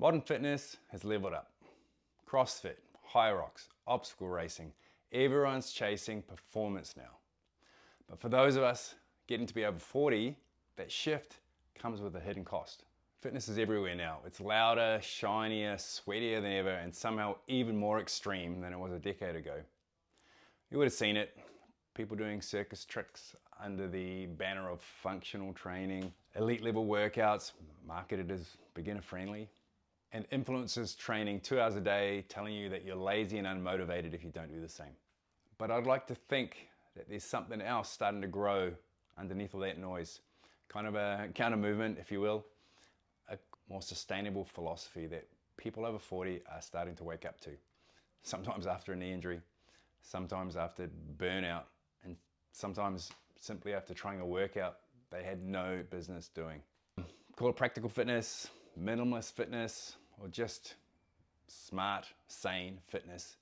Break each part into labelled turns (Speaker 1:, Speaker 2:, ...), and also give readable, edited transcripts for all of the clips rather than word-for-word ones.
Speaker 1: Modern fitness has leveled up. CrossFit, high rocks, obstacle racing, everyone's chasing performance now. But for those of us getting to be over 40, that shift comes with a hidden cost. Fitness is everywhere now. It's louder, shinier, sweatier than ever, and somehow even more extreme than it was a decade ago. You would have seen it. People doing circus tricks under the banner of functional training, elite level workouts marketed as beginner friendly, and influencers training 2 hours a day telling you that you're lazy and unmotivated if you don't do the same. But I'd like to think that there's something else starting to grow underneath all that noise. Kind of a counter movement, if you will, a more sustainable philosophy that people over 40 are starting to wake up to. Sometimes after a knee injury, sometimes after burnout, and sometimes simply after trying a workout they had no business doing. Call it practical fitness, minimalist fitness, or just smart, sane fitness.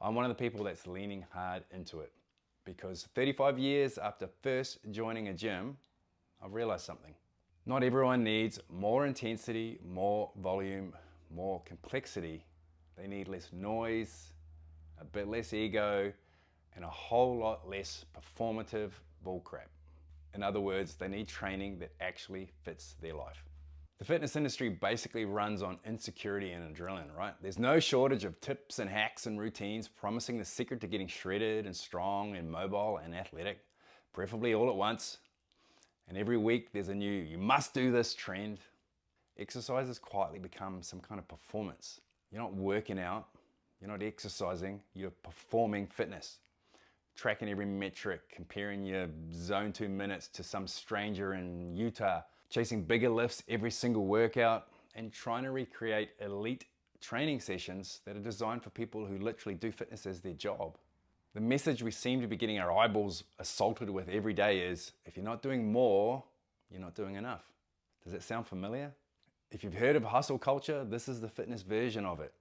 Speaker 1: I'm one of the people that's leaning hard into it because 35 years after first joining a gym, I've realized something. Not everyone needs more intensity, more volume, more complexity. They need less noise, a bit less ego, and a whole lot less performative bullcrap. In other words, they need training that actually fits their life. The fitness industry basically runs on insecurity and adrenaline, right? There's no shortage of tips and hacks and routines promising the secret to getting shredded and strong and mobile and athletic, preferably all at once. And every week there's a new, you must do this trend. Exercise has quietly become some kind of performance. You're not working out, you're not exercising, you're performing fitness. Tracking every metric, comparing your zone 2 minutes to some stranger in Utah, chasing bigger lifts every single workout, and trying to recreate elite training sessions that are designed for people who literally do fitness as their job. The message we seem to be getting our eyeballs assaulted with every day is, if you're not doing more, you're not doing enough. Does that sound familiar? If you've heard of hustle culture, this is the fitness version of it.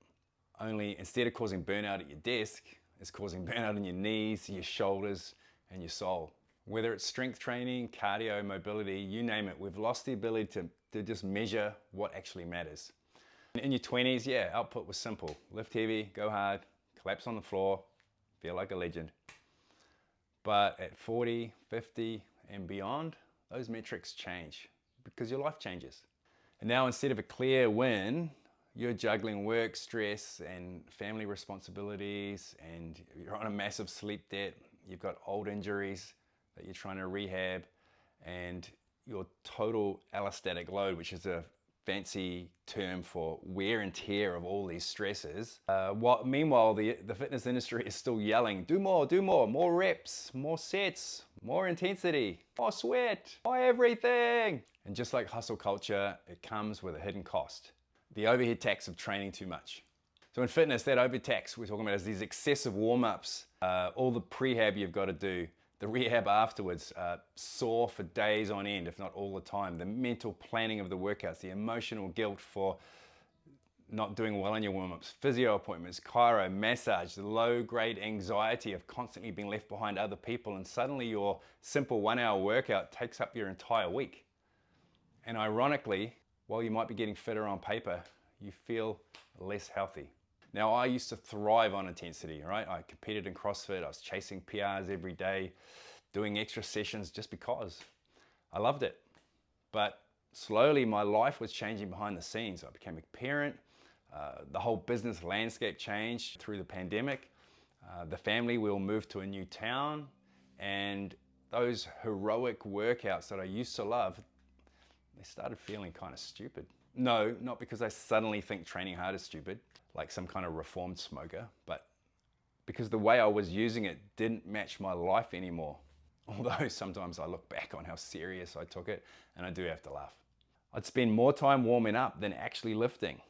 Speaker 1: Only instead of causing burnout at your desk, it's causing burnout in your knees, your shoulders, and your soul. Whether it's strength training, cardio, mobility, you name it, we've lost the ability to just measure what actually matters. In your 20s, yeah, output was simple. Lift heavy, go hard, collapse on the floor, feel like a legend. But at 40, 50, and beyond, those metrics change because your life changes. And now instead of a clear win, you're juggling work, stress, and family responsibilities, and you're on a massive sleep debt. You've got old injuries that you're trying to rehab, and your total allostatic load, which is a fancy term for wear and tear of all these stresses. Meanwhile, the fitness industry is still yelling, do more reps, more sets, more intensity, more sweat, more everything. And just like hustle culture, it comes with a hidden cost. The overhead tax of training too much. So in fitness, that overhead tax we're talking about is these excessive warm-ups, all the prehab you've got to do, the rehab afterwards, sore for days on end, if not all the time, the mental planning of the workouts, the emotional guilt for not doing well in your warm-ups, physio appointments, chiro, massage, the low-grade anxiety of constantly being left behind other people, and suddenly your simple 1 hour workout takes up your entire week. And ironically, while you might be getting fitter on paper, you feel less healthy. Now, I used to thrive on intensity, right? I competed in CrossFit, I was chasing PRs every day, doing extra sessions just because. I loved it. But slowly my life was changing behind the scenes. I became a parent, the whole business landscape changed through the pandemic. The family, we all moved to a new town, and those heroic workouts that I used to love, they started feeling kind of stupid. No, not because I suddenly think training hard is stupid, like some kind of reformed smoker, but because the way I was using it didn't match my life anymore. Although sometimes I look back on how serious I took it, and I do have to laugh. I'd spend more time warming up than actually lifting.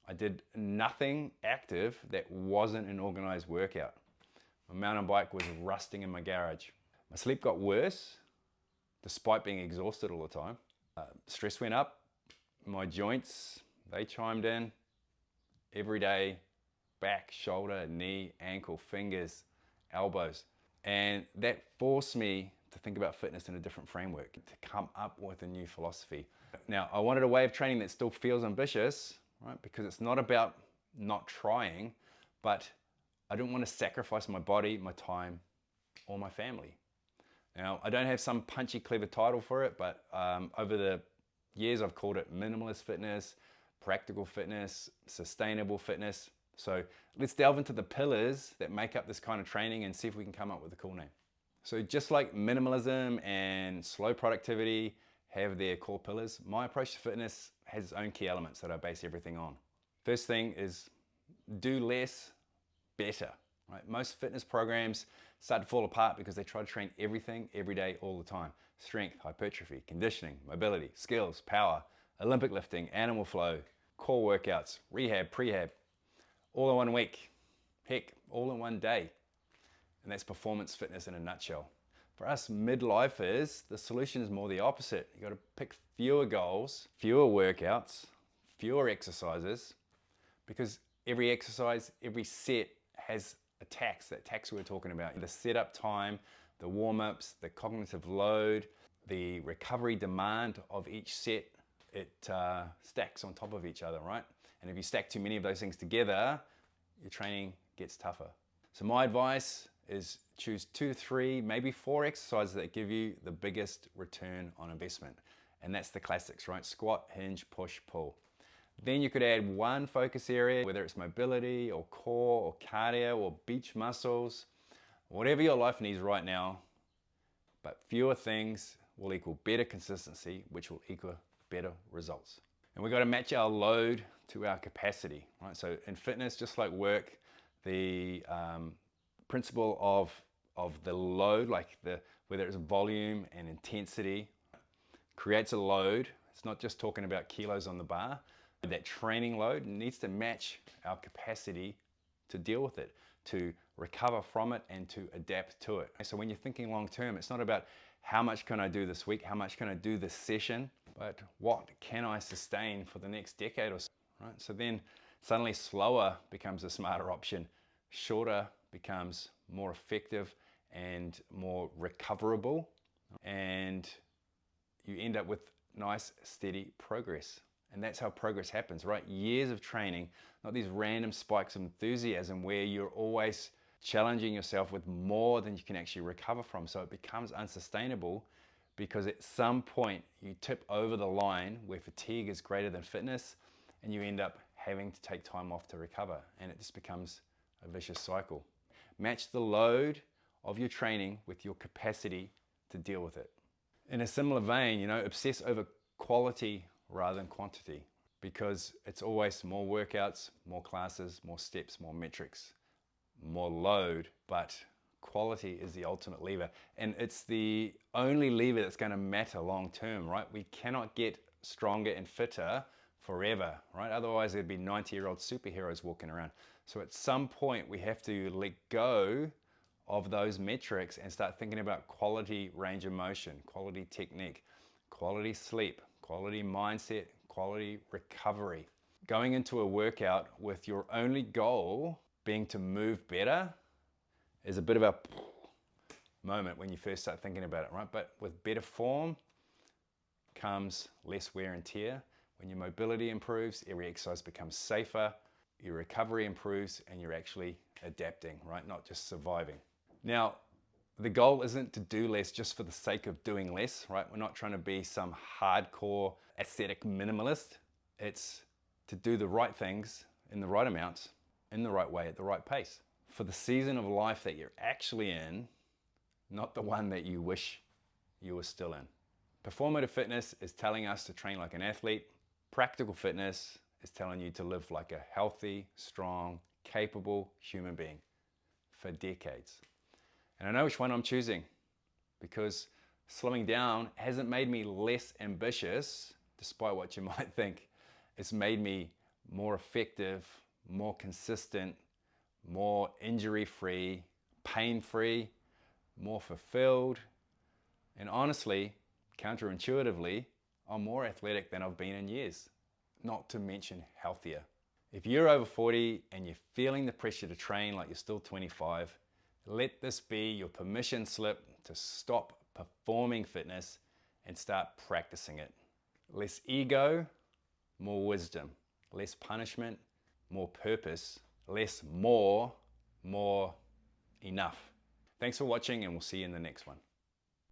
Speaker 1: I did nothing active that wasn't an organized workout. My mountain bike was rusting in my garage. My sleep got worse, despite being exhausted all the time. Stress went up, my joints, they chimed in every day, back, shoulder, knee, ankle, fingers, elbows. And that forced me to think about fitness in a different framework, to come up with a new philosophy. Now, I wanted a way of training that still feels ambitious, right? Because it's not about not trying, but I don't want to sacrifice my body, my time, or my family. Now, I don't have some punchy, clever title for it, but over the years, I've called it minimalist fitness, practical fitness, sustainable fitness. So let's delve into the pillars that make up this kind of training and see if we can come up with a cool name. So just like minimalism and slow productivity have their core pillars, my approach to fitness has its own key elements that I base everything on. First thing is do less, better. Right? Most fitness programs start to fall apart because they try to train everything, every day, all the time. Strength, hypertrophy, conditioning, mobility, skills, power, Olympic lifting, animal flow, core workouts, rehab, prehab, all in 1 week. Heck, all in 1 day. And that's performance fitness in a nutshell. For us midlifers, the solution is more the opposite. You got to pick fewer goals, fewer workouts, fewer exercises, because every exercise, every set has a tax, that tax we were talking about. The setup time, the warm-ups, the cognitive load, the recovery demand of each set, it stacks on top of each other, right? And if you stack too many of those things together, your training gets tougher. So my advice is choose 2, 3, maybe 4 exercises that give you the biggest return on investment. And that's the classics, right? Squat, hinge, push, pull. Then you could add 1 focus area, whether it's mobility or core or cardio or beach muscles, whatever your life needs right now. But fewer things will equal better consistency, which will equal better results. And we've got to match our load to our capacity, right? So in fitness, just like work, the principle of the load, whether it's volume and intensity, creates a load. It's not just talking about kilos on the bar. That training load needs to match our capacity to deal with it, to recover from it, and to adapt to it. So when you're thinking long term, it's not about how much can I do this week, how much can I do this session, but what can I sustain for the next decade or so, right? So then suddenly slower becomes a smarter option, shorter becomes more effective and more recoverable, and you end up with nice, steady progress. And that's how progress happens, right? Years of training, not these random spikes of enthusiasm where you're always challenging yourself with more than you can actually recover from. So it becomes unsustainable because at some point you tip over the line where fatigue is greater than fitness and you end up having to take time off to recover. And it just becomes a vicious cycle. Match the load of your training with your capacity to deal with it. In a similar vein, obsess over quality rather than quantity, because it's always more workouts, more classes, more steps, more metrics, more load, but quality is the ultimate lever. And it's the only lever that's going to matter long term, right? We cannot get stronger and fitter forever, right? Otherwise there'd be 90-year-old superheroes walking around. So at some point we have to let go of those metrics and start thinking about quality range of motion, quality technique, quality sleep, quality mindset, quality recovery. Going into a workout with your only goal being to move better is a bit of a moment when you first start thinking about it, right? But with better form comes less wear and tear. When your mobility improves, every exercise becomes safer, your recovery improves, and you're actually adapting, right? Not just surviving. Now, the goal isn't to do less just for the sake of doing less, right? We're not trying to be some hardcore aesthetic minimalist. It's to do the right things in the right amounts, in the right way, at the right pace. For the season of life that you're actually in, not the one that you wish you were still in. Performative fitness is telling us to train like an athlete. Practical fitness is telling you to live like a healthy, strong, capable human being for decades. And I know which one I'm choosing, because slowing down hasn't made me less ambitious, despite what you might think. It's made me more effective, more consistent, more injury-free, pain-free, more fulfilled, and honestly, counterintuitively, I'm more athletic than I've been in years, not to mention healthier. If you're over 40 and you're feeling the pressure to train like you're still 25, let this be your permission slip to stop performing fitness and start practicing it. Less ego, more wisdom. less punishment, more purpose, less more enough. Thanks for watching, and we'll see you in the next one.